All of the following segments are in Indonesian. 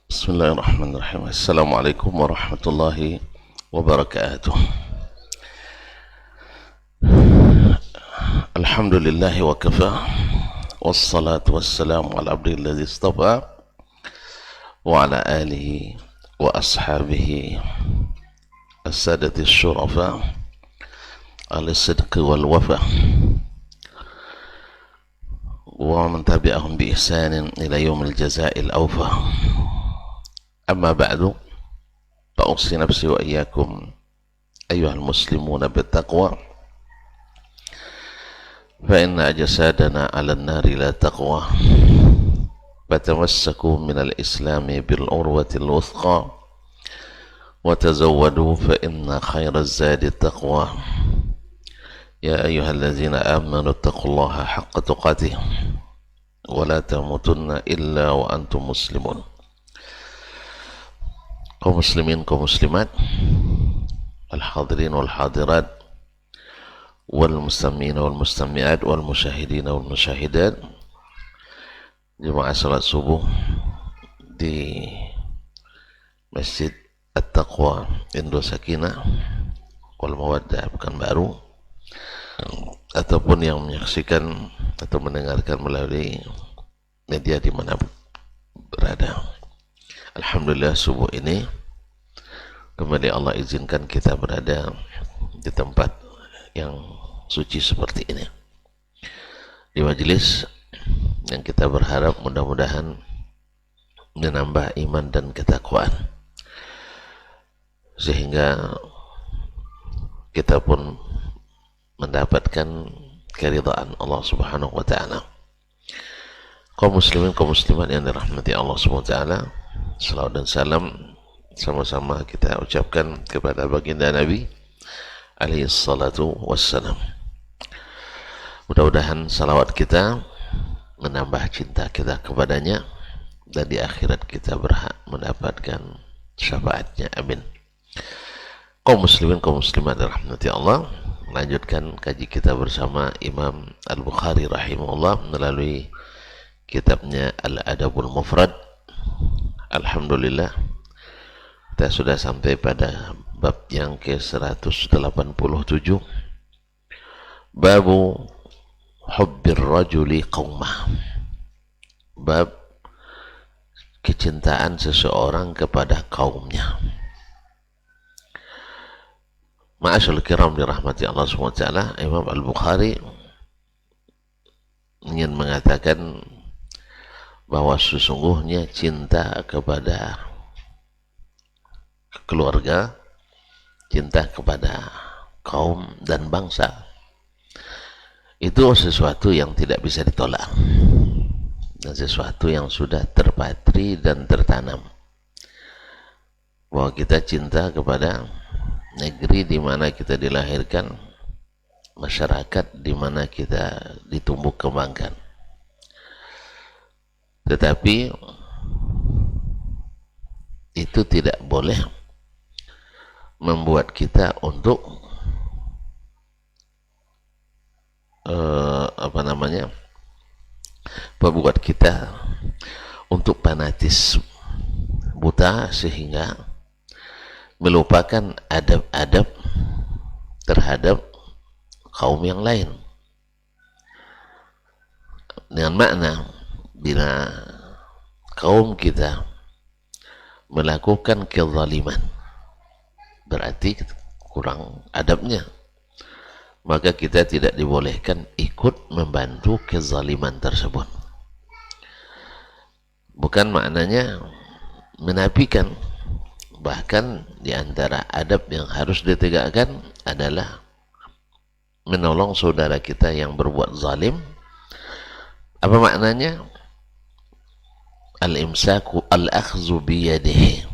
Bismillahirrahmanirrahim. Assalamualaikum warahmatullahi wabarakatuh. Alhamdulillahi wa kafa. Wassalatu wassalamu ala abdilladzi istafa wa ala alihi wa ashabihi as-sadati syurafa al-sidqi wal wafa wa man tabi'ahum bi ihsanin ila yaumil jaza'il awfa. Amma ba'du, fa'usi nafsi wa iyyakum ayyuhal muslimuna bittaqwa fa inna jasadana 'alan nari la taqwa fatamassaku minal islami bil urwatil wuthqa wa tazawwadu fa inna khairaz zadi taqwa ya ayyuhallazina amanu taqullaha haqqa tuqatih wa la tamutunna illa wa antum muslimun. Kaum muslimin, kaum muslimat, al-hadirin wal hadirat, wal mustamina wal mustamiat, wal musyahidina wal musyahidat, jemaah salat subuh di Masjid At-Taqwa Indo Sakinah wal Mawaddah Pekanbaru, ataupun yang menyaksikan atau mendengarkan melalui media di mana berada. Alhamdulillah, subuh ini kembali Allah izinkan kita berada di tempat yang suci seperti ini, di majelis yang kita berharap mudah-mudahan menambah iman dan ketakwaan, sehingga kita pun mendapatkan keridhaan Allah Subhanahu wa ta'ala. Kaum muslimin, kaum muslimat yang dirahmati Allah Subhanahu wa ta'ala, salawat dan salam sama-sama kita ucapkan kepada baginda Nabi alaihi salatu wassalam. Mudah-mudahan salawat kita menambah cinta kita kepadanya, dan di akhirat kita berhak mendapatkan syafaatnya. Amin. Kaum muslimin, kaum muslimat rahmati Allah, melanjutkan kaji kita bersama Imam Al-Bukhari rahimahullah melalui kitabnya Al-Adabul Mufrad. Alhamdulillah, kita sudah sampai pada bab yang ke-187, babu hubbir rajuli qaumah, bab kecintaan seseorang kepada kaumnya. Ma'asyarul kiram dirahmati Allah SWT, Imam Al-Bukhari ingin mengatakan bahwa sesungguhnya cinta kepada keluarga, cinta kepada kaum dan bangsa, itu sesuatu yang tidak bisa ditolak, dan sesuatu yang sudah terpatri dan tertanam, bahwa kita cinta kepada negeri di mana kita dilahirkan, masyarakat di mana kita ditumbuh kembangkan. Tetapi itu tidak boleh membuat kita untuk membuat kita untuk fanatis buta sehingga melupakan adab-adab terhadap kaum yang lain, dengan makna bila kaum kita melakukan kezaliman, berarti kurang adabnya, maka kita tidak dibolehkan ikut membantu kezaliman tersebut. Bukan maknanya menafikan, bahkan di antara adab yang harus ditegakkan adalah menolong saudara kita yang berbuat zalim. Apa maknanya? Al-imsaku al-akhzu biyadihi,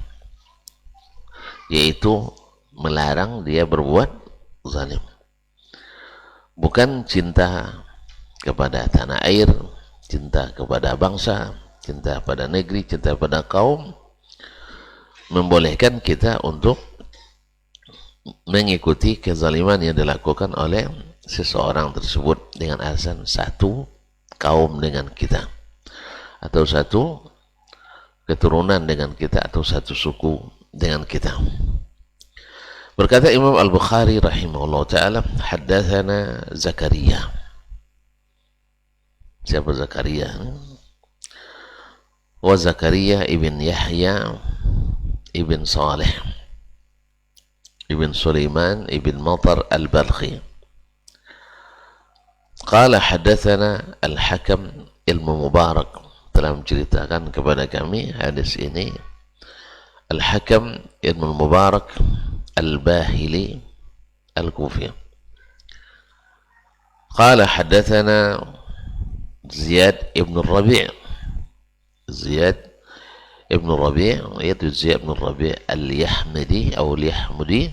yaitu melarang dia berbuat zalim. Bukan cinta kepada tanah air, cinta kepada bangsa, cinta pada negeri, cinta pada kaum membolehkan kita untuk mengikuti kezaliman yang dilakukan oleh seseorang tersebut dengan alasan satu kaum dengan kita, atau satu keturunan dengan kita atau satu suku dengan kita. Berkata Imam Al-Bukhari rahimahullah ta'ala, haddatsana Zakaria. Siapa Zakaria? Wa Zakaria ibn Yahya ibn Saleh ibn Sulaiman ibn Matar al-Balkhi. Qala haddatsana Al-Hakam ilmu Mubarak, telah menceritakan kepada kami hadis ini Al-Hakam ilmu Mubarak Al-Bahili Al-Kufi. Qala haddatsana Ziyad ibn Rabi'. Ziyad ibn Rabi', yaitu Ziyad ibn Rabi' Al-Yahmudi atau Al-Yahmudi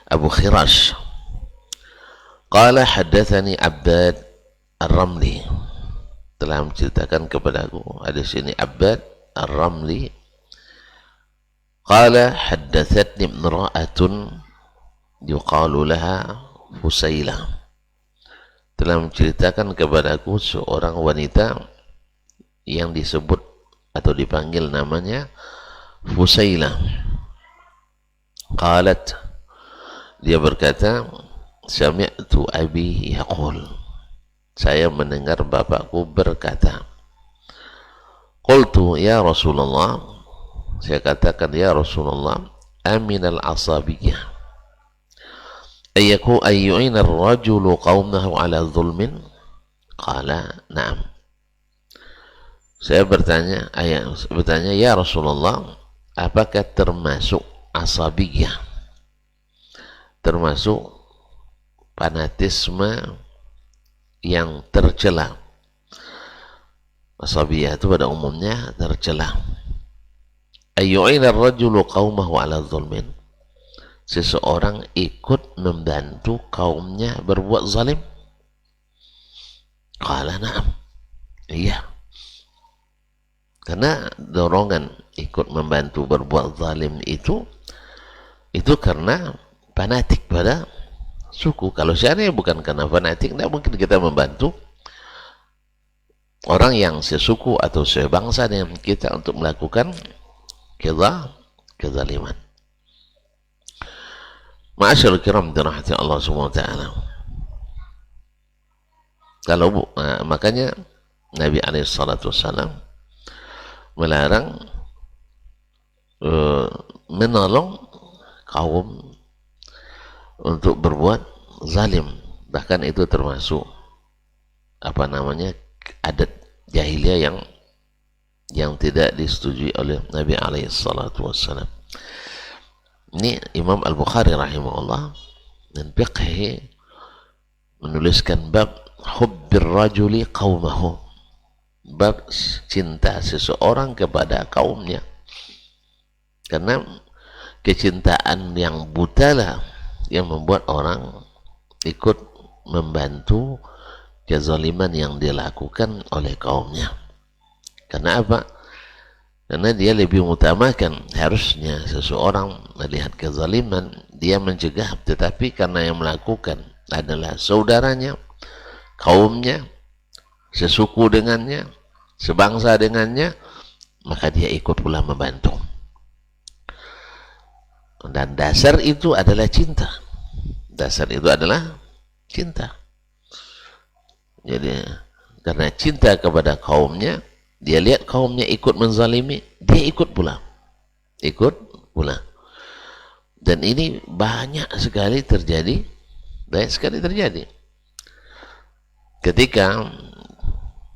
Abu Khirash. Qala haddatsani Abbad Ar-Ramli, telah menceritakan kepadaku hadis ini Abbad Ar-Ramli. Qala haddathatni imra'atun yuqalu laha Fusailah, telah menceritakan kepadaku seorang wanita yang disebut atau dipanggil namanya Fusailah. Qalat, dia berkata, sami'tu abi yaqul, saya mendengar bapakku berkata. Qultu ya Rasulullah, saya katakan ya Rasulullah, aminal asabiyah ayyu'ina ar-rajulu qawmahu ala zulmin? Qala na'am. Saya bertanya ya Rasulullah, apakah termasuk asabiyah, termasuk fanatisme yang tercela? Asabiyah itu pada umumnya tercela. Ayyu'ina ar-rajulu qawmahu ala zulmin, seseorang ikut membantu kaumnya berbuat zalim? Qala na'am, iya. Karena dorongan ikut membantu berbuat zalim itu karena fanatik pada suku. Kalau seandainya bukan karena fanatik, tidak mungkin kita membantu orang yang sesuku atau sebangsa dengan kita untuk melakukan kezaliman. Ma'asyarul kiram dirahmati Allah Subhanahu wa ta'ala. Kalau makanya Nabi alaihi salatu wassalam melarang menolong kaum untuk berbuat zalim. Bahkan itu termasuk adat jahiliyah yang tidak disetujui oleh Nabi alaihi salatu wassalam. Ini Imam Al-Bukhari rahimahullah dan fiqhi menuliskan bab hubbir rajuli qawmahu, bab cinta seseorang kepada kaumnya. Karena kecintaan yang buta lah yang membuat orang ikut membantu kezaliman yang dilakukan oleh kaumnya. Karena apa? Karena dia lebih mengutamakan, harusnya seseorang melihat kezaliman dia mencegah, tetapi karena yang melakukan adalah saudaranya, kaumnya, sesuku dengannya, sebangsa dengannya, maka dia ikut pula membantu. Dan dasar itu adalah cinta. Dasar itu adalah cinta. Jadi karena cinta kepada kaumnya, dia lihat kaumnya ikut menzalimi, dia ikut pula. Dan ini banyak sekali terjadi. Ketika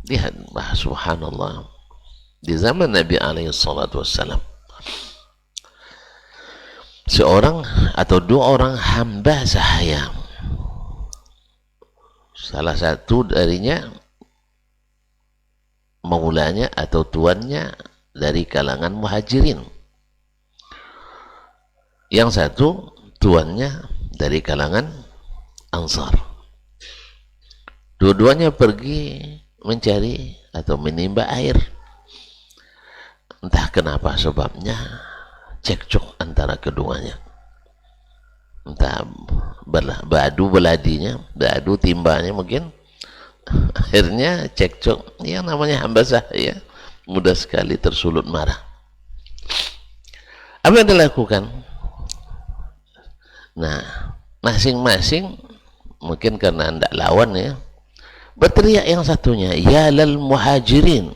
lihat, subhanallah, di zaman Nabi alaihi salatu wassalam, seorang atau dua orang hamba sahaya, salah satu darinya maulanya atau tuannya dari kalangan muhajirin, yang satu tuannya dari kalangan ansar. Dua-duanya pergi mencari atau menimba air. Entah kenapa sebabnya cekcok antara keduanya, entah badu beladinya, badu timbanya mungkin Akhirnya cekcok. Yang namanya hamba sahaya mudah sekali tersulut marah. Apa yang dilakukan? Nah, masing-masing mungkin karena tidak lawan ya, berteriak yang satunya, ya lal muhajirin,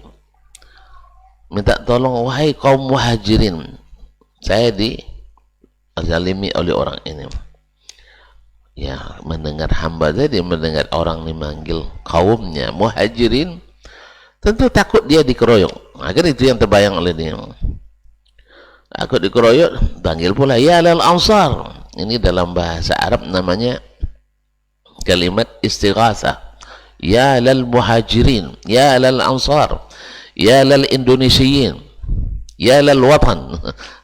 minta tolong wahai kaum muhajirin, saya dizalimi oleh orang ini. Ya, mendengar hamba tadi, mendengar orang ini manggil kaumnya muhajirin, tentu takut dia dikeroyok. Akhirnya itu yang terbayang oleh dia. Takut dikeroyok, panggil pula ya lal ansar. Ini dalam bahasa Arab namanya kalimat istighatsah. Ya lal muhajirin, ya lal ansar, ya lal indonesiyin, ya lal watan.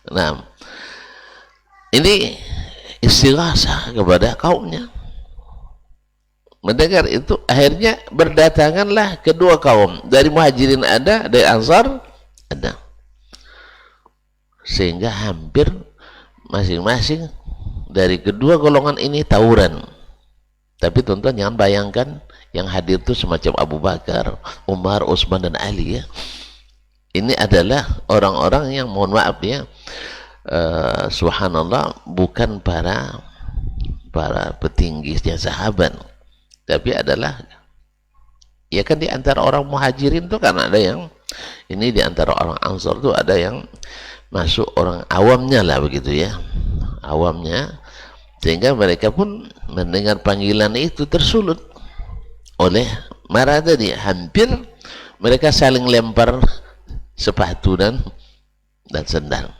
Nah, ini istighatsah kepada kaumnya. Mendengar itu akhirnya berdatanganlah kedua kaum, dari muhajirin ada, dari ansar ada, sehingga hampir masing-masing dari kedua golongan ini tawuran. Tapi tonton, jangan bayangkan yang hadir itu semacam Abu Bakar, Umar, Utsman dan Ali ya. Ini adalah orang-orang yang mohon maaf ya, subhanallah, bukan para petingginya sahabat, tapi adalah ya kan di antara orang muhajirin tuh kan ada yang ini, di antara orang ansor tuh ada yang masuk orang awamnya lah begitu ya, awamnya, sehingga mereka pun mendengar panggilan itu tersulut oleh marah tadi. Hampir mereka saling lempar sepatu dan sendal.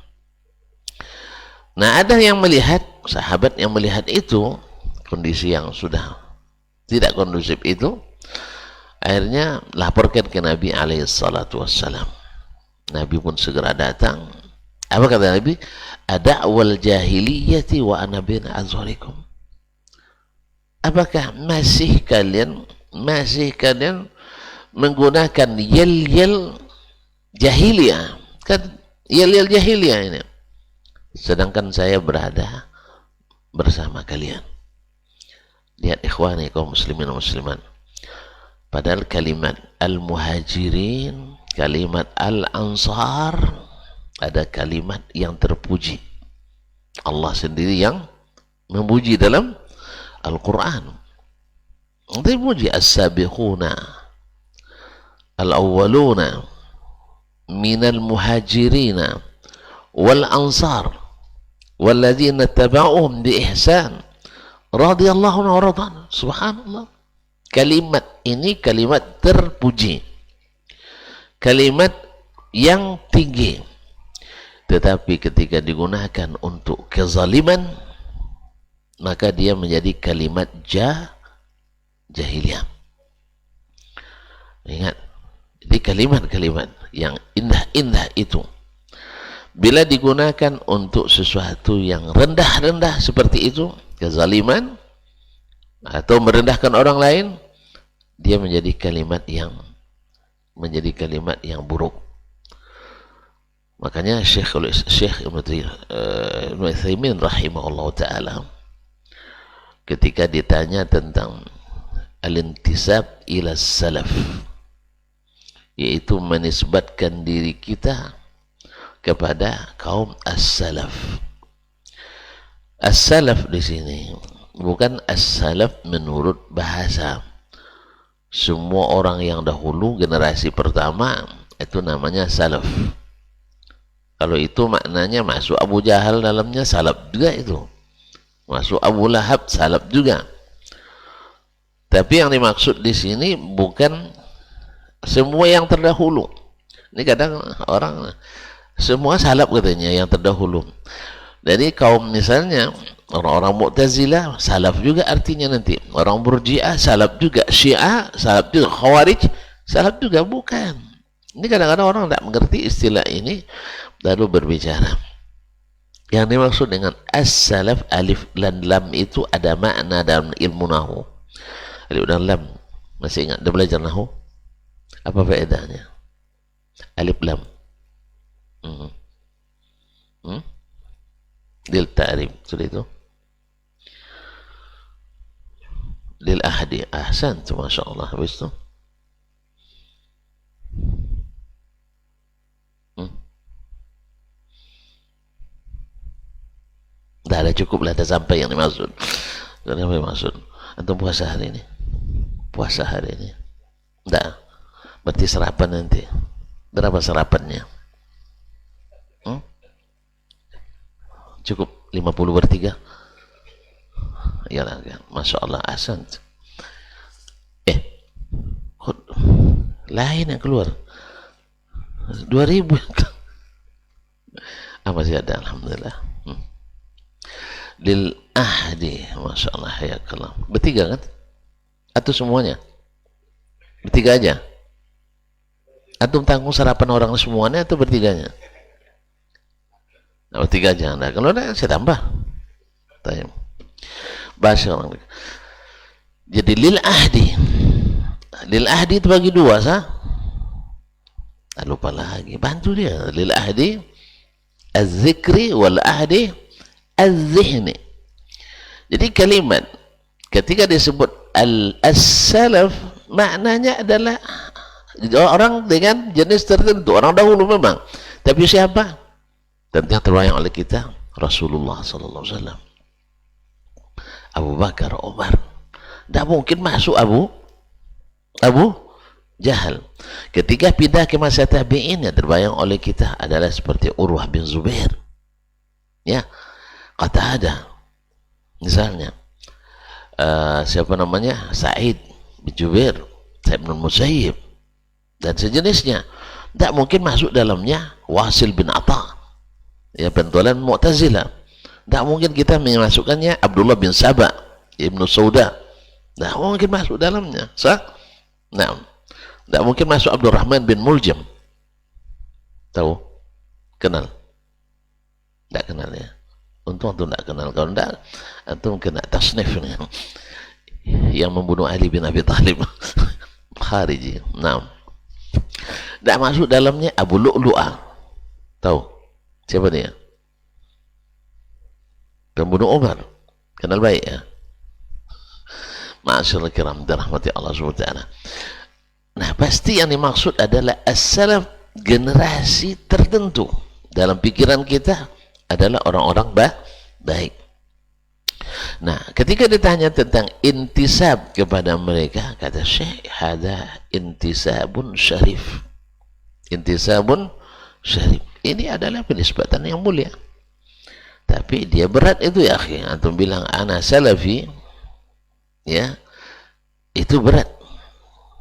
Nah, ada yang melihat, sahabat yang melihat itu, kondisi yang sudah tidak kondusif itu, akhirnya laporkan ke Nabi alaihi salatu wassalam. Nabi pun segera datang. Apa kata Nabi? Ada'wal jahiliyati wa ana bin azharikum. Apakah masih kalian menggunakan yel-yel jahiliyah? Kan yel-yel jahiliyah ini, sedangkan saya berada bersama kalian. Lihat ikhwani kaum muslimin dan muslimat, padahal kalimat al-muhajirin, kalimat al-ansar, ada kalimat yang terpuji. Allah sendiri yang memuji dalam Al-Quran. Dia memuji as-sabiquna al-awwaluna minal muhajirina wal ansar walladzina taba'uhum bi ihsan radhiyallahu anhu wa radhan. Subhanallah. Kalimat ini kalimat terpuji, kalimat yang tinggi. Tetapi ketika digunakan untuk kezaliman, maka dia menjadi kalimat jahiliyah. Ingat, jadi kalimat-kalimat yang indah-indah itu, bila digunakan untuk sesuatu yang rendah-rendah seperti itu, kezaliman atau merendahkan orang lain, dia menjadi kalimat yang buruk. Makanya Syekh Ibnu Utsaimin rahimahullah ta'ala ketika ditanya tentang al-intisab ila salaf, yaitu menisbatkan diri kita kepada kaum as-salaf. As-salaf di sini bukan as-salaf menurut bahasa. Semua orang yang dahulu, generasi pertama, itu namanya salaf. Kalau itu maknanya masuk Abu Jahal dalamnya salaf juga itu. Masuk Abu Lahab salaf juga. Tapi yang dimaksud di sini bukan semua yang terdahulu. Ini kadang orang semua salaf katanya yang terdahulu. Jadi kaum misalnya orang-orang Mu'tazilah salaf juga artinya nanti. Orang Murji'ah salaf juga, Syiah salaf juga, Khawarij salaf juga, bukan. Ini kadang-kadang orang tidak mengerti istilah ini lalu berbicara. Yang dimaksud dengan as-salaf, alif dan lam itu ada makna dalam ilmu nahu. Alif dan lam, masih ingat dah belajar nahu? Apa faedahnya? Alif lam. Lil ta'rif, sudah itu. Lil ahad. ahdi. Ahsan tu, Masya Allah. Habis tu dah ada, cukup lah, dah sampai yang dimaksud. Dah sampai maksud. Antum puasa hari ini? Puasa hari ini? Dah. Berarti sarapan nanti. Berapa sarapannya? Cukup 50 bertiga? Ya lah, Masya Allah, ahsan. Lain yang keluar 2000. Masih ada, alhamdulillah. Lil ahdi, Masya Allah, hayakallah. Bertiga kan? Atau semuanya? Bertiga aja? Atau tanggung sarapan orang semuanya atau bertiganya? Nah, bertiga aja. Nah, kalau ada saya tambah. Tanya. Bahasa orang. Jadi lil ahdi. Lil ahdi itu bagi dua, sah? Lupa lagi. Bantu dia. Lil ahdi az-zikri wal ahdi az-zihni. Jadi kalimat ketika disebut as-salaf, maknanya adalah orang dengan jenis tertentu, orang dahulu memang. Tapi siapa? Dan yang terbayang oleh kita Rasulullah sallallahu alaihi wasallam, Abu Bakar, Umar. Tidak mungkin masuk Abu Jahal. Ketika pindah ke masa tabi'in, yang terbayang oleh kita adalah seperti Urwah bin Zubair, ya, Qatadah misalnya, siapa namanya, Sa'id bin Jubair, Sa'id bin Musayyib dan sejenisnya. Tidak mungkin masuk dalamnya Wasil bin Atha, ya, pentolan Mu'tazilah. Tidak mungkin kita memasukkannya Abdullah bin Saba, Ibnu Sauda. Tidak mungkin masuk dalamnya, sah? Nah, tidak mungkin masuk Abdurrahman bin Muljam. Tahu? Kenal? Tidak kenal, ya. Untung antum tidak kenal. Kalau tidak, antum kena tasnif nih. Yang membunuh Ali bin Abi Thalib. Khariji. Nah, tidak masuk dalamnya Abu Lu'lu'ah. Tahu? Siapa dia? Pembunuh Umar. Kenal baik, ya. Ma'asyarul kiram, dirahmati Allah SWT. Nah, pasti yang dimaksud adalah as-salaf, generasi tertentu. Dalam pikiran kita adalah orang-orang baik. Nah, ketika ditanya tentang intisab kepada mereka, kata Syekh, hada intisabun syarif. Intisabun syarif. Ini adalah penisbatan yang mulia. Tapi dia berat itu, ya akhi. Antum bilang ana salafi, ya, itu berat.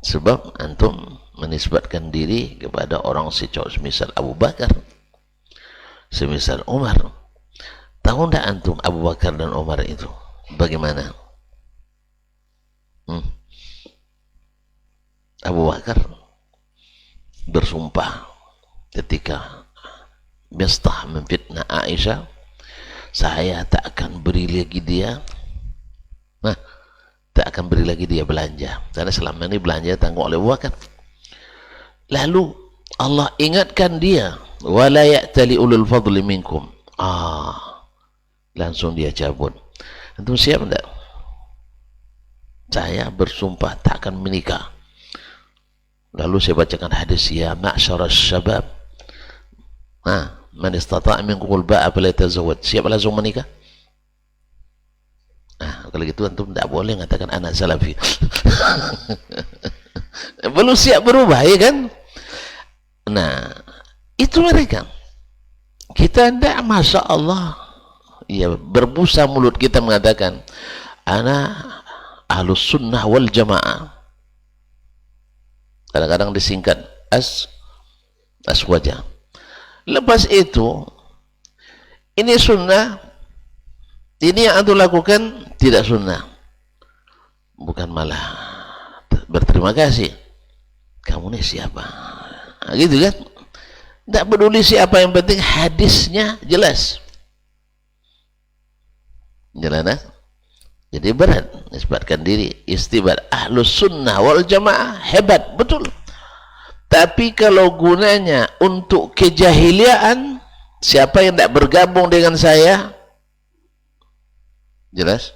Sebab antum menisbatkan diri kepada orang semisal Abu Bakar, semisal Umar. Tahu tidak antum Abu Bakar dan Umar itu bagaimana? Abu Bakar bersumpah ketika Mistah memfitnah Aisyah, saya tak akan beri lagi dia, tak akan beri lagi dia belanja, karena selama ini belanja tanggung oleh Abu Bakar. Lalu Allah ingatkan dia, wala ya'tali ulul fadli minkum. Langsung dia cabut. Antum siap enggak? Saya bersumpah tak akan menikah. Lalu saya bacakan hadis, ya ma'syaras syabab, man istata'a minkumul ba'a falyatazawwaj. Siap langsung menikah? Kalau gitu antum tidak boleh mengatakan anak salafi. Belum siap berubah, ya kan? Nah, itu mereka. Kita tidak, Masya Allah, ya, berbusa mulut kita mengatakan ana ahlus sunnah wal jamaah. Kadang-kadang disingkat aswaja. Lepas itu, ini sunnah, ini yang antum lakukan tidak sunnah. Bukan malah berterima kasih. Kamu ini siapa? Gitu kan? Tidak peduli siapa, yang penting hadisnya jelas. Jelas, jadi berat nisbatkan diri. Istibat ahlus sunnah wal jamaah hebat, betul. Tapi kalau gunanya untuk kejahiliaan, siapa yang tidak bergabung dengan saya, jelas,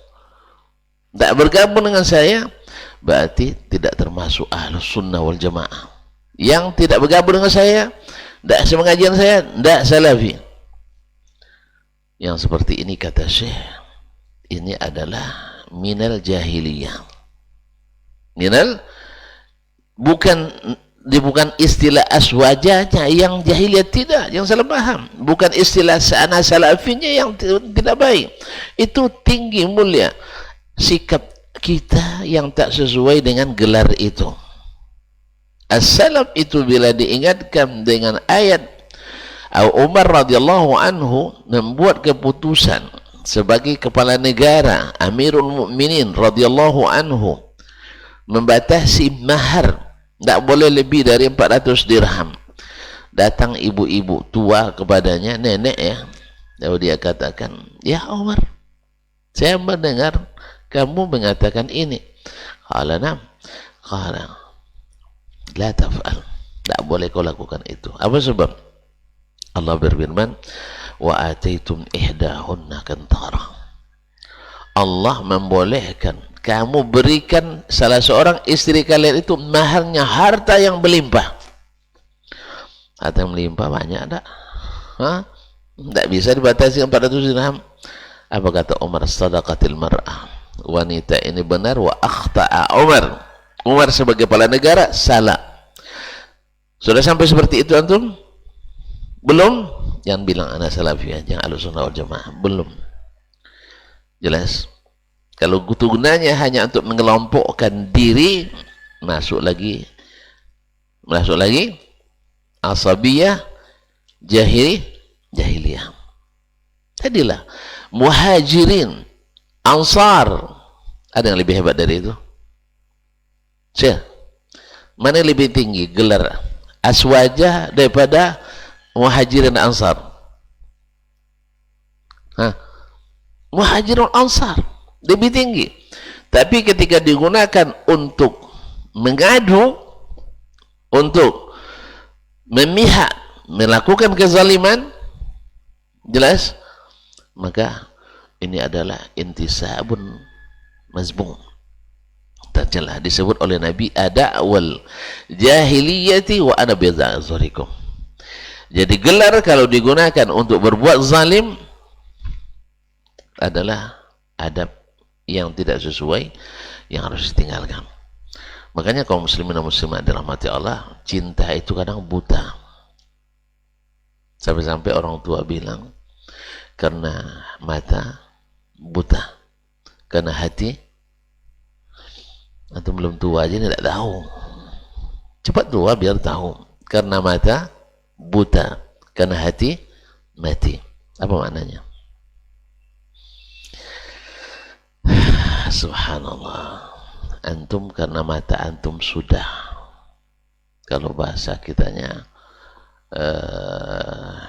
tidak bergabung dengan saya, berarti tidak termasuk ahlus sunnah wal jamaah. Yang tidak bergabung dengan saya, tidak semengajian saya, tidak salafi. Yang seperti ini kata Syekh, ini adalah minal jahiliyah. Minal, bukan istilah aswajanya yang jahiliyah, tidak, yang salah paham. Bukan istilah sana salafinya yang tidak baik. Itu tinggi mulia sikap kita yang tak sesuai dengan gelar itu. As-salaf itu bila diingatkan dengan ayat Umar radhiyallahu anhu membuat keputusan sebagai kepala negara, Amirul Mukminin radhiyallahu anhu, membatasi mahar, tidak boleh lebih dari 400 dirham. Datang ibu-ibu tua kepadanya, nenek ya, lalu dia katakan, ya Umar, saya mendengar kamu mengatakan ini. Qala nam, qala la taf'al, tidak boleh kau lakukan itu. Apa sebab? Allah berfirman, wa ataitum ihdahunna qantara. Allah membolehkan kamu berikan salah seorang istri kalian itu maharnya harta yang berlimpah. Harta yang berlimpah banyak tak? Tidak bisa dibatasi 400 dirham. Apa kata Umar? Sadaqatil mar'ah. Wanita ini benar, wa akhta'a Umar. Umar sebagai kepala negara salah. Sudah sampai seperti itu antum? Belum? Jangan bilang anak salafiyah, jangan Ahlussunnah wal Jamaah. Belum. Jelas? Kalau gunanya hanya untuk mengelompokkan diri, masuk lagi asabiyah, jahiliyah. Jadilah muhajirin, ansar. Ada yang lebih hebat dari itu? Syekh, mana yang lebih tinggi gelar aswajah daripada muhajirin ansar? Muhajirin ansar lebih tinggi. Tapi ketika digunakan untuk mengadu, untuk memihak, melakukan kezaliman, jelas, maka ini adalah intisabun mazmum. Terjelah disebut oleh Nabi ada awal jahiliyati wa ana bidzarikum. Jadi gelar kalau digunakan untuk berbuat zalim adalah adab yang tidak sesuai, yang harus ditinggalkan. Makanya kaum muslimin dan muslimat dalam hati Allah, cinta itu kadang buta. Sampai-sampai orang tua bilang, karena mata buta, karena hati, atau belum tua aja tidak tahu. Cepat tua biar tahu. Karena mata buta, karena hati mati. Apa maknanya? Subhanallah. Antum karena mata antum sudah, kalau bahasa kitanya,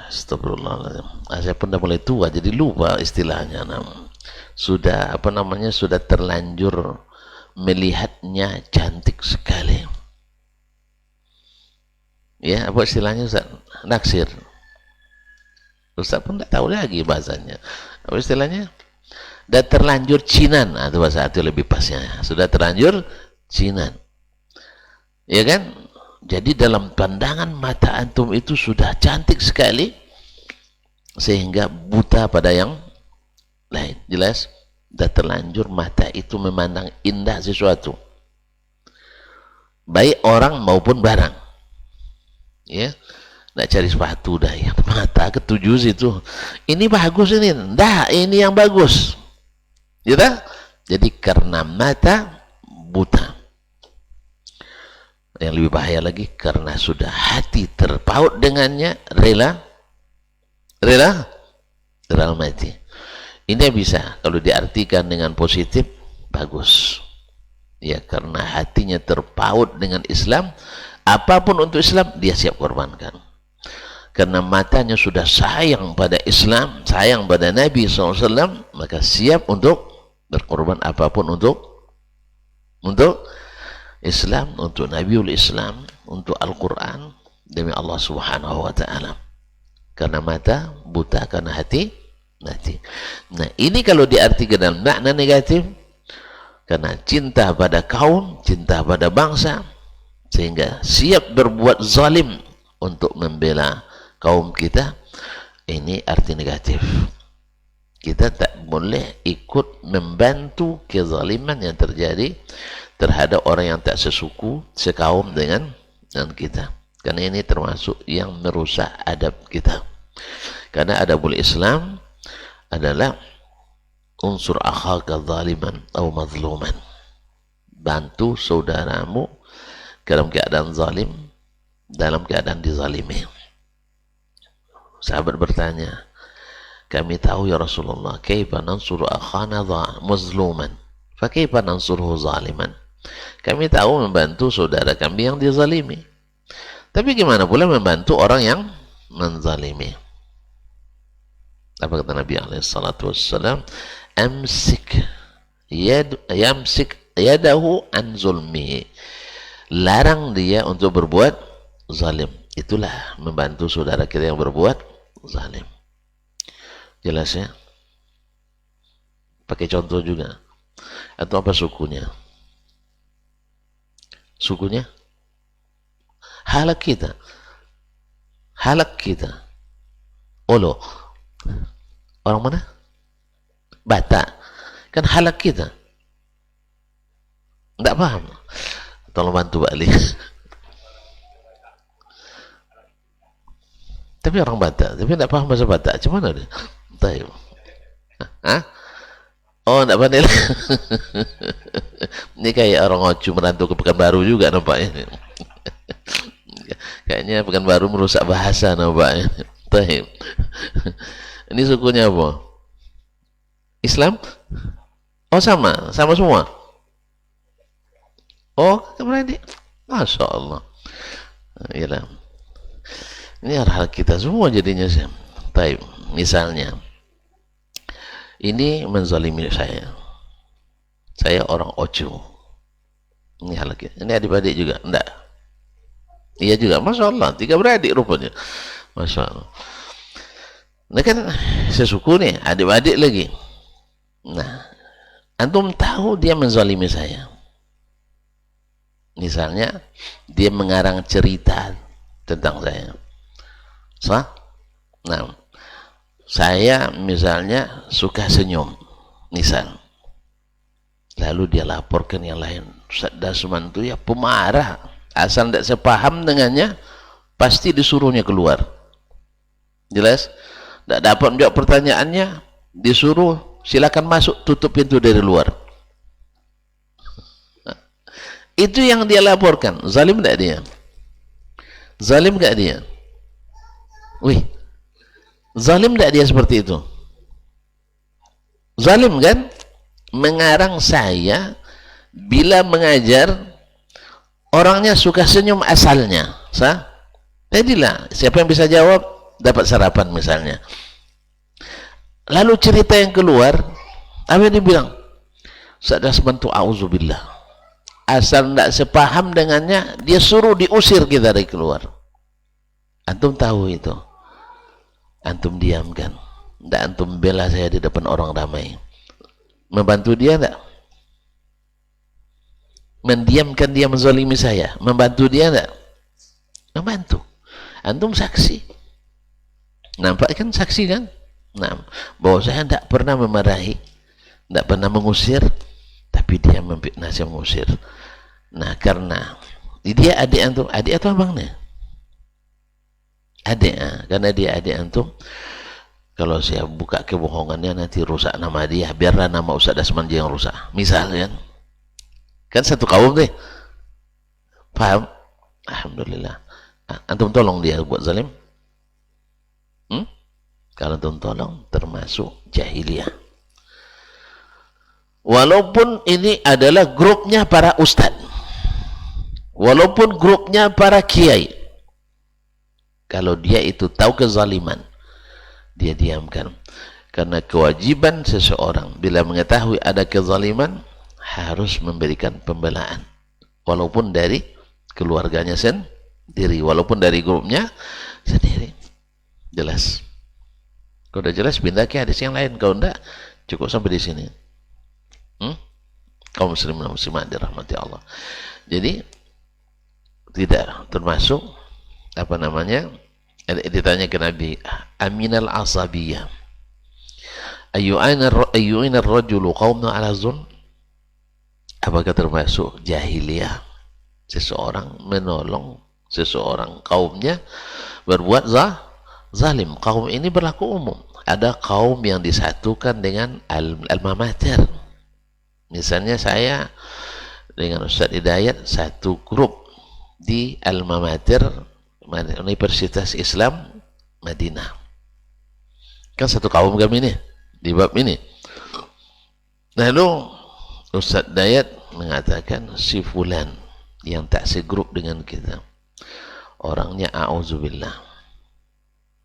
astagfirullahaladzim, saya pun dah mulai tua jadi lupa istilahnya. Sudah apa namanya, sudah terlanjur melihatnya cantik sekali. Ya, apa istilahnya Ustaz? Naksir. Ustaz pun tak tahu lagi bahasanya. Apa istilahnya? Sudah terlanjur cinan. Itu bahasa itu lebih pasnya. Sudah terlanjur cinan. Ya kan? Jadi dalam pandangan mata antum itu sudah cantik sekali sehingga buta pada yang lain. Jelas? Sudah terlanjur mata itu memandang indah sesuatu, baik orang maupun barang. Ya, nak cari sepatu dah ya, mata ketujuh situ. Ini bagus ini, dah ini yang bagus. Ya, jadi karena mata buta. Yang lebih bahaya lagi karena sudah hati terpaut dengannya, rela mati. Ini bisa kalau diartikan dengan positif, bagus. Ya, karena hatinya terpaut dengan Islam, apapun untuk Islam dia siap korbankan. Karena matanya sudah sayang pada Islam, sayang pada Nabi SAW, maka siap untuk berkorban apapun untuk Islam, untuk Nabiul Islam, untuk Al-Quran, demi Allah Subhanahu wa Ta'ala. Karena mata buta, karena hati mati. Nah, ini kalau diartikan dalam makna negatif, karena cinta pada kaum, cinta pada bangsa, sehingga siap berbuat zalim untuk membela kaum kita. Ini arti negatif. Kita tak boleh ikut membantu kezaliman yang terjadi terhadap orang yang tak sesuku, sekaum dengan kita. Karena ini termasuk yang merusak adab kita. Karena adabul Islam adalah unsur akhaka zaliman atau mazluman. Bantu saudaramu dalam keadaan zalim, dalam keadaan dizalimi. Sahabat bertanya, kami tahu ya Rasulullah, kaifa nansuru akhana mazluman, fa kaifa nansuruhu zaliman. Kami tahu membantu saudara kami yang dizalimi, tapi gimana pula membantu orang yang menzalimi? Apa kata Nabi SAW? Amsik yamsik yadahu an zulmihi. Larang dia untuk berbuat zalim. Itulah membantu saudara kita yang berbuat zalim. Jelas ya? Pakai contoh juga. Atau apa sukunya? Sukunya? Halak kita. Halak kita. Olo. Orang mana? Batak. Kan halak kita. Tidak paham. Tolong bantu Pak Ali. Tapi orang Batak. Tapi tidak paham bahasa Batak. Macam mana dia? Tahu. Hah? Oh, tidak pandai. Ini kayak orang Ocu merantau ke Pekanbaru juga nampaknya. Kayaknya Pekanbaru merusak bahasa nampaknya. Tahu. Ini sukunya apa? Islam? Oh sama, sama semua. Oh, kemudian Masya Allah. Iyalah. Ini hal kita semua jadinya. Taib. Misalnya, ini menzalimi saya. Saya orang Ocu. Ini hal kita. Ini adik-adik juga, enggak? Iya juga, Masya Allah. 3 beradik rupanya. Masya Allah. Nah kan sesuku nih, adik-adik lagi. Nah, antum tahu dia menzalimi saya. Misalnya, dia mengarang cerita tentang saya. Sah? Nah, saya misalnya suka senyum, misal. Lalu dia laporkan yang lain. Ustaz Dasman itu ya pemarah. Asal tidak sepaham dengannya, pasti disuruhnya keluar. Jelas? Tidak dapat menjawab pertanyaannya, disuruh silakan masuk, tutup pintu dari luar. Itu yang dia laporkan. Zalim tidak dia? Zalim tidak dia? Wih, zalim tidak dia seperti itu? Zalim kan? Mengarang saya bila mengajar orangnya suka senyum asalnya. Sah? Jadilah, siapa yang bisa jawab dapat sarapan misalnya. Lalu cerita yang keluar, apa yang dibilang? Sadar sebentuk auzubillah. Asal tidak sepaham dengannya, dia suruh diusir kita dari keluar. Antum tahu itu? Antum diamkan. Tidak antum bela saya di depan orang ramai. Membantu dia tidak? Mendiamkan dia menzalimi saya. Membantu dia tidak? Membantu. Antum saksi. Nampak kan saksi kan? Nah, bahwa saya tidak pernah memarahi, tidak pernah mengusir, tapi dia memfitnah saya mengusir. Nah, karena dia adik antum, adik atau abangnya? Adik, karena dia adik antum. Kalau saya buka kebohongannya nanti rusak nama dia, biarlah nama Ustaz Dasman yang rusak. Misalnya, kan satu kaum deh. Paham? Alhamdulillah. Antum tolong dia buat zalim. Kalau antum tolong termasuk jahiliyah. Walaupun ini adalah grupnya para ustadz, walaupun grupnya para kiai, kalau dia itu tahu kezaliman, dia diamkan. Karena kewajiban seseorang bila mengetahui ada kezaliman harus memberikan pembelaan, walaupun dari keluarganya sendiri, walaupun dari grupnya sendiri. Jelas? Kalau udah jelas pindah ke hadis yang lain. Kalau enggak cukup sampai di sini. kaum muslimin dan muslimat dirahmati Allah. Jadi tidak termasuk apa namanya, ditanya ke Nabi, aminal asabiyah ayyu'ina ar-rajulu qaumna ala zun, apakah termasuk jahiliyah seseorang menolong seseorang kaumnya berbuat zalim. Kaum ini berlaku umum. Ada kaum yang disatukan dengan alma mater. Misalnya saya dengan Ustaz Hidayat satu grup di alma mater Universitas Islam Madinah. Kan satu kaum kami ini di bab ini. Lalu Ustaz Hidayat mengatakan si fulan yang tak segrup dengan kita orangnya a'udzubillah,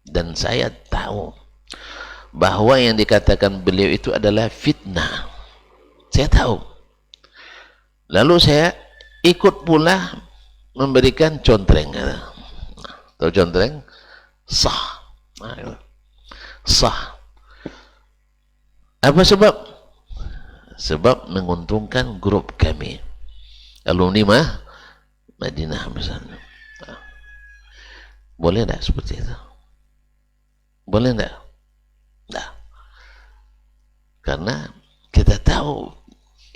dan saya tahu bahwa yang dikatakan beliau itu adalah fitnah, saya tahu. Lalu saya ikut pula memberikan contreng. Tahu contreng? Sah. Sah. Apa sebab? Sebab menguntungkan grup kami alumni Madinah misalnya. Boleh tak seperti itu? Boleh tak? Nah, karena kita tahu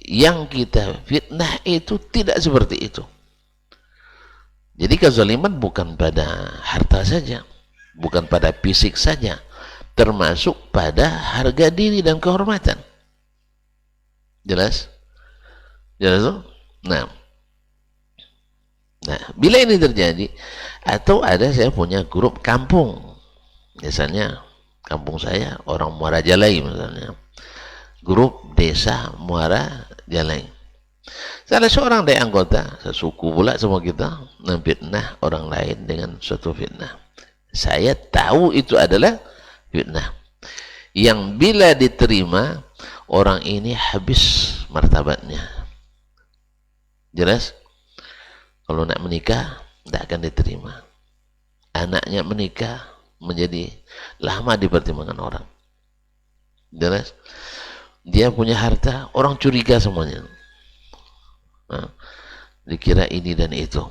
yang kita fitnah itu tidak seperti itu. Jadi kezaliman bukan pada harta saja, bukan pada fisik saja, termasuk pada harga diri dan kehormatan. Jelas? Jelas tuh? Nah, bila ini terjadi, atau ada saya punya grup kampung, misalnya kampung saya orang Muara Jalai misalnya, grup desa Muara Jalai, salah seorang dari anggota sesuku pula semua kita memfitnah orang lain dengan suatu fitnah. Saya tahu itu adalah fitnah yang bila diterima orang ini habis martabatnya. Jelas? Kalau nak menikah tidak akan diterima. Anaknya menikah menjadi lama dipertimbangkan orang. Jelas? Dia punya harta, orang curiga semuanya. Nah, dikira ini dan itu.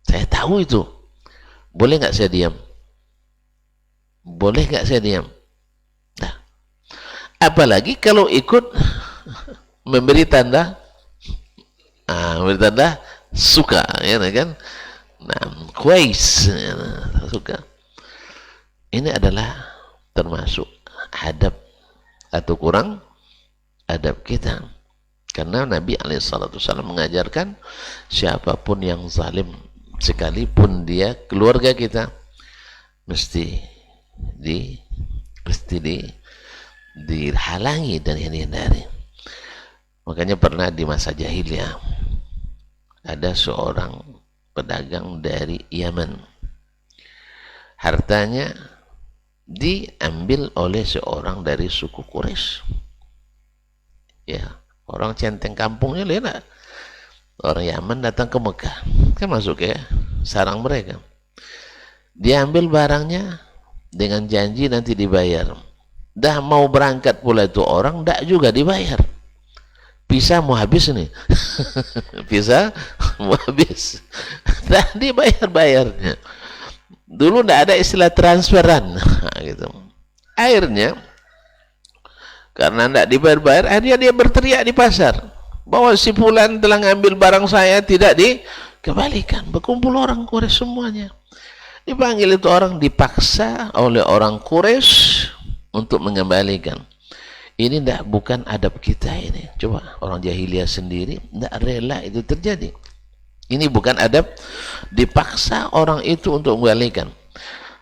Saya tahu itu. Boleh nggak saya diam? Boleh nggak saya diam? Nah, apalagi kalau ikut memberi tanda, memberi tanda suka, ya kan? Nah, kuais, ya, suka. Ini adalah termasuk adab atau kurang adab kita. Karena Nabi SAW mengajarkan siapapun yang zalim, sekalipun dia keluarga kita, mesti dihalangi dan dihindari. Makanya pernah di masa jahiliyah ada seorang pedagang dari Yaman, hartanya diambil oleh seorang dari suku Quraisy. Ya, orang centeng kampungnya lihat, orang Yaman datang ke Mekah, kan masuk ya sarang mereka. Dia ambil barangnya dengan janji nanti dibayar. Dah mau berangkat pula itu orang, dak juga dibayar. Pisah mau habis nih. Pisah mau habis. Dah dibayar-bayarnya. Dulu ndak ada istilah transferan. Gitu. Akhirnya karena ndak dibayar-bayar, akhirnya dia berteriak di pasar bahwa si fulan telah ngambil barang saya, tidak dikembalikan. Berkumpul orang Quraisy semuanya. Dipanggil itu orang, dipaksa oleh orang Quraisy untuk mengembalikan. Ini bukan adab kita ini. Coba orang jahiliyah sendiri tidak rela itu terjadi. Ini bukan adab, dipaksa orang itu untuk mengembalikan.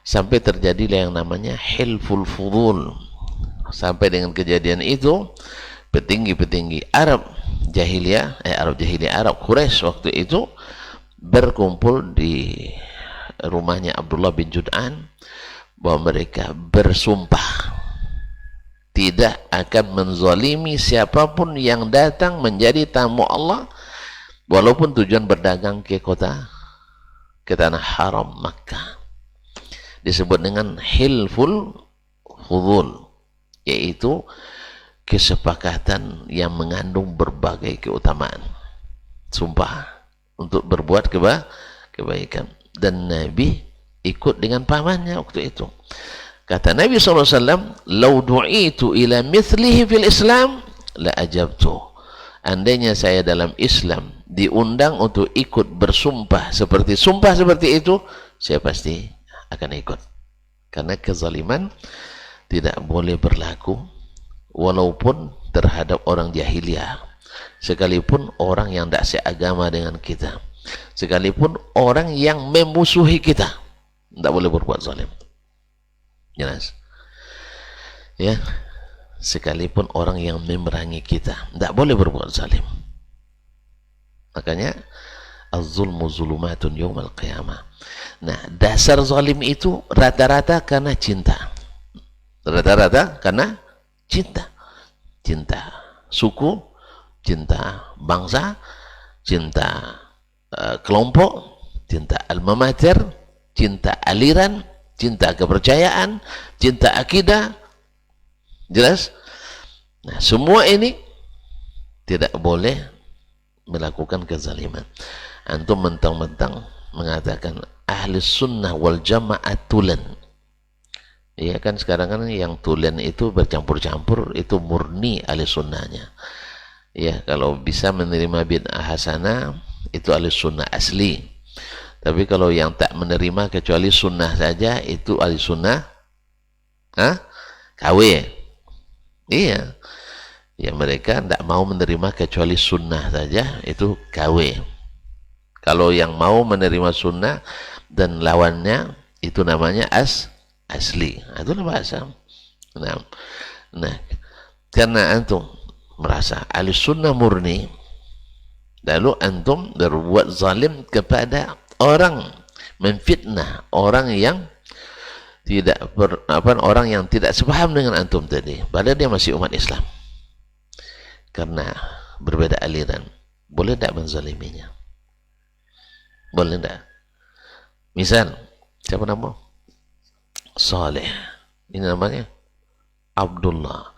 Sampai terjadilah yang namanya hilful fudul. Sampai dengan kejadian itu, petinggi-petinggi Arab Quraisy waktu itu berkumpul di rumahnya Abdullah bin Jud'an, bahwa mereka bersumpah tidak akan menzalimi siapapun yang datang menjadi tamu Allah, walaupun tujuan berdagang ke tanah haram Makkah. Disebut dengan hilful fudul, yaitu kesepakatan yang mengandung berbagai keutamaan. Sumpah untuk berbuat kebaikan. Dan Nabi ikut dengan pamannya waktu itu. Kata Nabi SAW, "Lau du'itu ila mithlihi fil Islam, la ajabtu." Andainya saya dalam Islam diundang untuk ikut bersumpah seperti itu, saya pasti akan ikut. Karena kezaliman tidak boleh berlaku walaupun terhadap orang jahiliyah, sekalipun orang yang tidak seagama dengan kita, sekalipun orang yang memusuhi kita, tidak boleh berbuat zalim. Jelas? Ya, sekalipun orang yang memerangi kita, tidak boleh berbuat zalim. Makanya az-zulmu zulumatun yawmal qiyamah. Nah, dasar zalim itu rata-rata karena cinta. Rata-rata karena cinta. Cinta suku, cinta bangsa, cinta kelompok, cinta alma mater, cinta aliran, cinta kepercayaan, cinta akidah. Jelas? Nah, semua ini tidak boleh melakukan kezaliman. Antum mentang-mentang mengatakan ahli sunnah wal jamaah tulen. Ya kan sekarang kan yang tulen itu bercampur-campur, itu murni ahli sunnahnya. Ya, kalau bisa menerima bid'ah hasanah itu ahli sunnah asli. Tapi kalau yang tak menerima kecuali sunnah saja, itu ahli sunnah KW. Iya. Ya, mereka tidak mau menerima kecuali sunnah saja, itu KW. Kalau yang mau menerima sunnah dan lawannya, itu namanya asli. Itulah bahasa. Nah, karena antum merasa ahli sunnah murni, lalu antum berbuat zalim kepada orang, memfitnah orang yang orang yang tidak sepaham dengan antum tadi, padahal dia masih umat Islam. Karena berbeda aliran, boleh tidak menzaliminya? Boleh tidak? Misal, siapa nama? Saleh. Ini namanya Abdullah.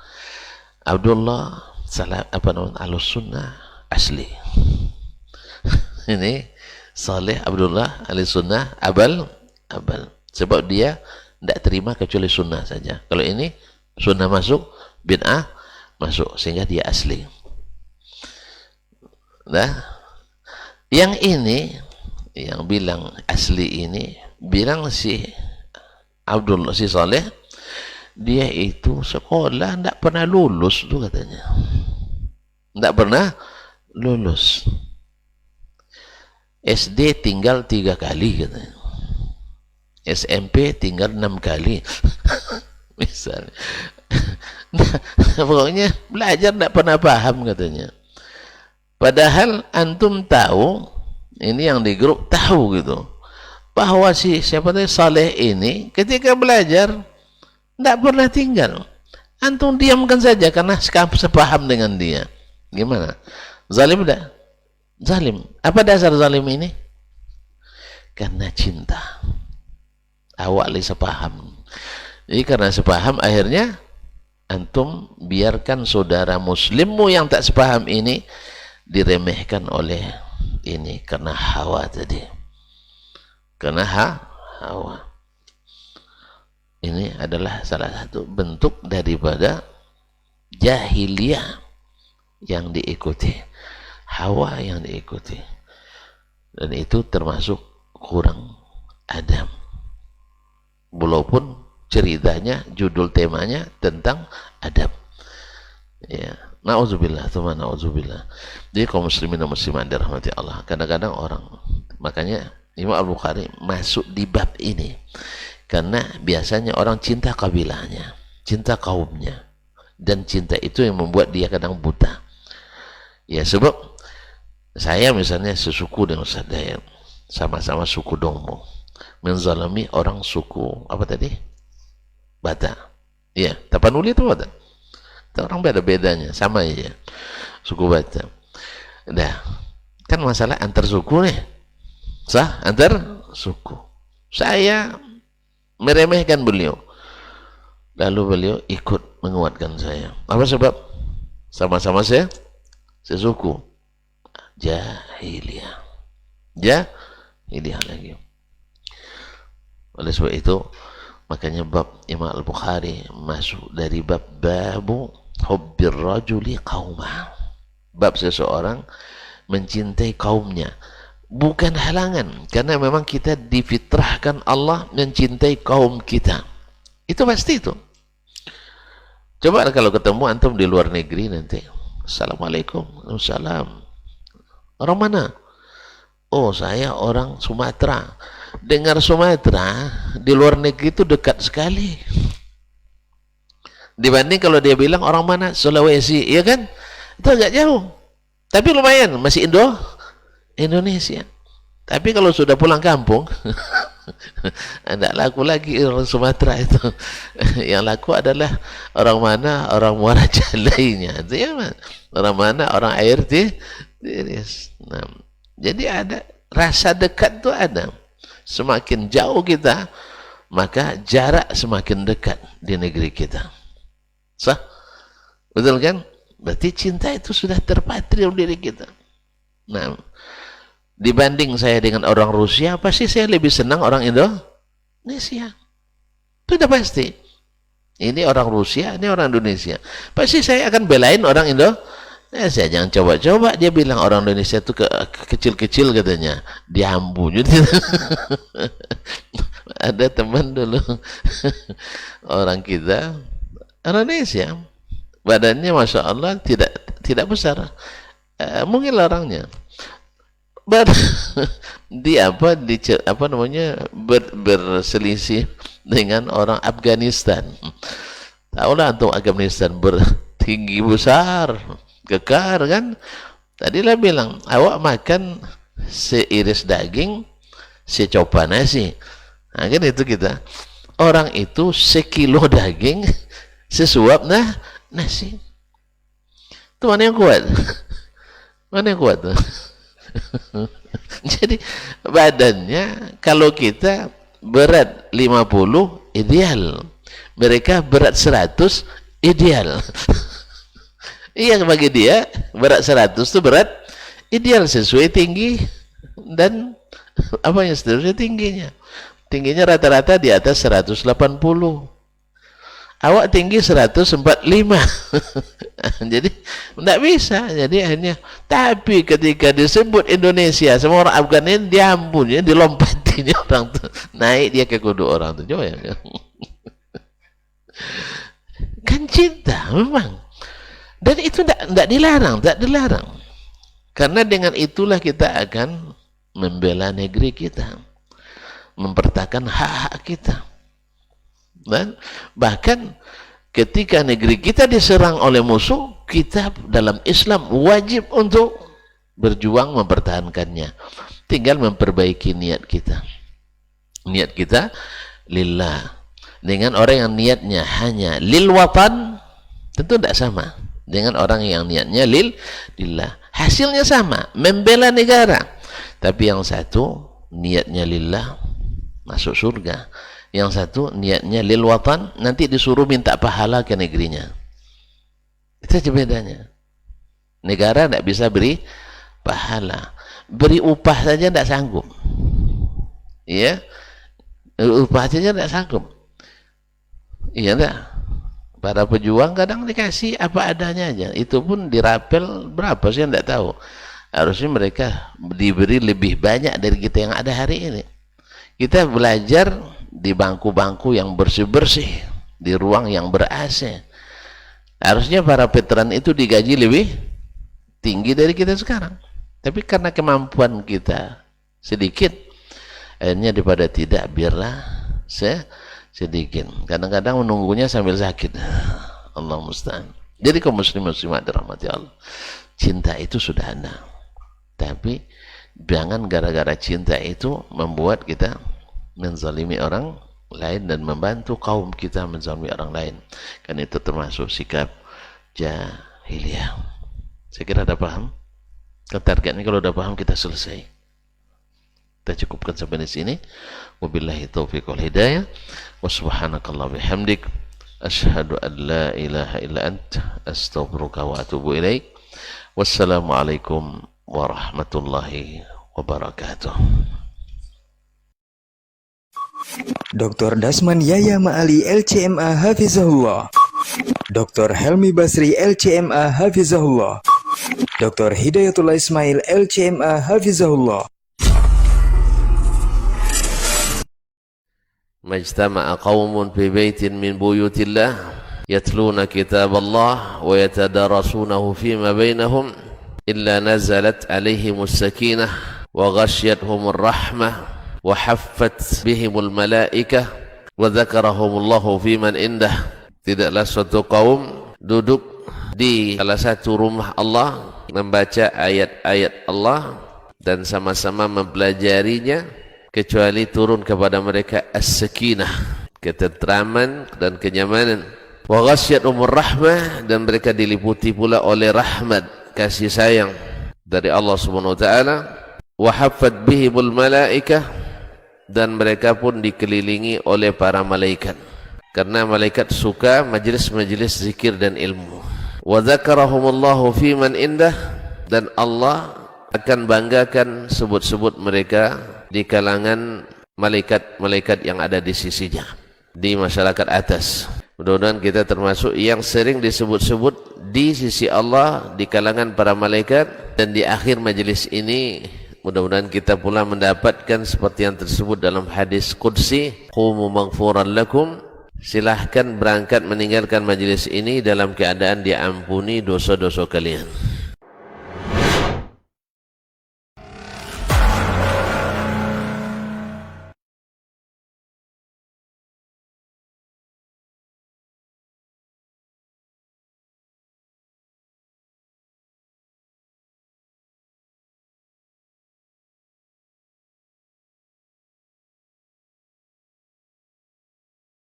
Abdullah salah Ahlus Sunnah asli. Ini Saleh Abdullah Ahlus Sunnah abal. Sebab dia tidak terima kecuali sunnah saja. Kalau ini sunnah masuk, bid'ah masuk, sehingga dia asli. Nah, yang ini yang bilang asli ini bilang si Abdullah, si Saleh, dia itu sekolah tidak pernah lulus tuh katanya. Tidak pernah lulus. SD tinggal 3 kali katanya. SMP tinggal 6 kali. Misalnya. Nah, pokoknya belajar tidak pernah paham katanya. Padahal antum tahu, ini yang di grup tahu gitu, bahwa si siapa tadi Saleh ini ketika belajar tidak pernah tinggal. Antum diamkan saja karena sepaham dengan dia. Gimana? Zalim tidak? Zalim. Apa dasar zalim ini? Karena cinta. Awak sepaham. Jadi karena sepaham, akhirnya antum biarkan saudara muslimmu yang tak sepaham ini diremehkan oleh ini karena hawa tadi. Karena hawa. Ini adalah salah satu bentuk daripada jahiliyah yang diikuti, hawa yang diikuti, dan itu termasuk kurang adab. Walaupun ceritanya, judul temanya tentang adab. Ya, na'udzubillah, teman, na'udzubillah. Jadi kaum muslimin dan muslimat dirahmati Allah, kadang-kadang orang, makanya Imam Al-Bukhari masuk di bab ini karena biasanya orang cinta kabilahnya, cinta kaumnya, dan cinta itu yang membuat dia kadang buta. Ya, sebab saya misalnya sesuku dengan Ustaz Dayat, sama-sama suku Dongmo, menzalimi orang suku apa tadi? Batak. Iya, Tapanuli itu Batak. Orang beda-bedanya, sama aja. Suku Batak. Nah, kan masalah antar suku nih. Sah, antar suku. Saya meremehkan beliau. Lalu beliau ikut menguatkan saya. Apa sebab? Sama-sama sesuku. Jahiliyah. Jahiliyah lagi. Oleh sebab itu, makanya bab Imam Al-Bukhari masuk dari bab babu hubbir rajuli qaumah. Bab seseorang mencintai kaumnya. Bukan halangan, karena memang kita difitrahkan Allah mencintai kaum kita. Itu pasti itu. Coba kalau ketemu antum di luar negeri nanti, Assalamualaikum, Waalaikumsalam. Orang mana? Oh, saya orang Sumatera. Dengar Sumatera di luar negeri itu dekat sekali. Dibanding kalau dia bilang orang mana? Sulawesi, ya kan? Itu agak jauh. Tapi lumayan, masih Indonesia. Tapi kalau sudah pulang kampung, tidak laku lagi orang Sumatera itu. Yang laku adalah orang mana? Orang Muara Jalainya. Itu ya, orang mana? Orang air tiris. Nah, jadi ada rasa dekat itu ada. Semakin jauh kita, maka jarak semakin dekat di negeri kita. Sah? Betul kan? Berarti cinta itu sudah terpatri dalam diri kita. Nah, dibanding saya dengan orang Rusia, pasti saya lebih senang orang Indonesia. Itu sudah pasti. Ini orang Rusia, ini orang Indonesia. Pasti saya akan belain orang saya jangan coba-coba. Dia bilang orang Indonesia itu kecil-kecil katanya. Diambu. Ada teman dulu. Orang kita, Indonesia. Badannya Masya Allah tidak besar. Mungkin orangnya. Dia berselisih dengan orang Afghanistan. Tahulah untuk Afghanistan bertinggi besar, kekar kan. Tadi lah bilang, awak makan seiris daging, secopa nasi. Nah, kan itu kita. Orang itu sekilo daging, sesuap nasi. Itu mana yang kuat? Mana yang kuat tuh? Jadi badannya kalau kita berat 50 ideal, mereka berat 100 ideal. Iya, bagi dia berat 100 itu berat ideal sesuai tinggi dan apa yang seterusnya tingginya rata-rata di atas 180. Awak tinggi 145. Jadi tidak bisa. Jadi akhirnya, tapi ketika disebut Indonesia, semua orang Afghanistan diampun, ya, dilompatin orang tuh, naik dia ke kudu orang tuh. Coba ya. Kan cinta memang. Dan itu tidak dilarang, tak dilarang. Karena dengan itulah kita akan membela negeri kita, mempertahankan hak-hak kita. Dan bahkan ketika negeri kita diserang oleh musuh, kita dalam Islam wajib untuk berjuang mempertahankannya. Tinggal memperbaiki niat kita. Niat kita lillah. Dengan orang yang niatnya hanya lil watan, tentu tidak sama dengan orang yang niatnya lillah. Hasilnya sama, membela negara. Tapi yang satu niatnya lillah, masuk surga. Yang satu niatnya lil watan, nanti disuruh minta pahala ke negerinya. Itu aja bedanya. Negara tidak bisa beri pahala, beri upah saja tidak sanggup. Iya, upah saja tidak sanggup. Iya enggak? Para pejuang kadang dikasih apa adanya aja. Itu pun dirapel berapa sih tidak tahu. Harusnya mereka diberi lebih banyak dari kita yang ada hari ini. Kita belajar di bangku-bangku yang bersih-bersih, di ruang yang ber-AC. Harusnya para veteran itu digaji lebih tinggi dari kita sekarang. Tapi karena kemampuan kita sedikit, akhirnya daripada tidak, biarlah sedikit. Kadang-kadang menunggunya sambil sakit. Allah musta'an. Jadi kaum muslimat dirahmati Allah, cinta itu sudah ada. Tapi jangan gara-gara cinta itu membuat kita menzalimi orang lain dan membantu kaum kita menzalimi orang lain. Kan itu termasuk sikap jahiliyah. Saya kira ada paham? Kan targetnya kalau udah paham kita selesai. Kita cukupkan sampai di sini. Wabillahi taufiq wal hidayah. Wa subhanakallah bihamdik. Asyhadu an la ilaha illa anta astaghfiruka wa atubu ilaik. Wassalamualaikum warahmatullahi wabarakatuh. Dr. Dasman Yaya Ma'ali LCMA Hafizahullah, Dr. Helmi Basri LCMA Hafizahullah, Dr. Hidayatullah Ismail LCMA Hafizahullah. Majtama'a qaumun fi baitin min buyutillah yatluna kitaballah wa yatadarasunahu fima bainahum illa nazalat alaihimus sakinah wa ghashiyatuhumur rahmah wa haffat bihimul malaikah wa dzakarahumullahu fiman indah. Tidaklah suatu kaum duduk di salah satu rumah Allah membaca ayat-ayat Allah dan sama-sama mempelajarinya kecuali turun kepada mereka as-sakinah, ketentraman dan kenyamanan. Wa ghasyiyatuhumur rahmah, dan mereka diliputi pula oleh rahmat, kasih sayang dari Allah Subhanahu wa taala. Wa haffat bihimul malaikah, dan mereka pun dikelilingi oleh para malaikat, karena malaikat suka majelis-majelis zikir dan ilmu. Wa dzakarahumullahu fiman indah, dan Allah akan banggakan sebut-sebut mereka di kalangan malaikat-malaikat yang ada di sisinya, di masyarakat atas. Mudah-mudahan kita termasuk yang sering disebut-sebut di sisi Allah di kalangan para malaikat, dan di akhir majelis ini mudah-mudahan kita pula mendapatkan seperti yang tersebut dalam hadis qudsi, qumu maghfuran lakum, silahkan berangkat meninggalkan majelis ini dalam keadaan diampuni dosa-dosa kalian.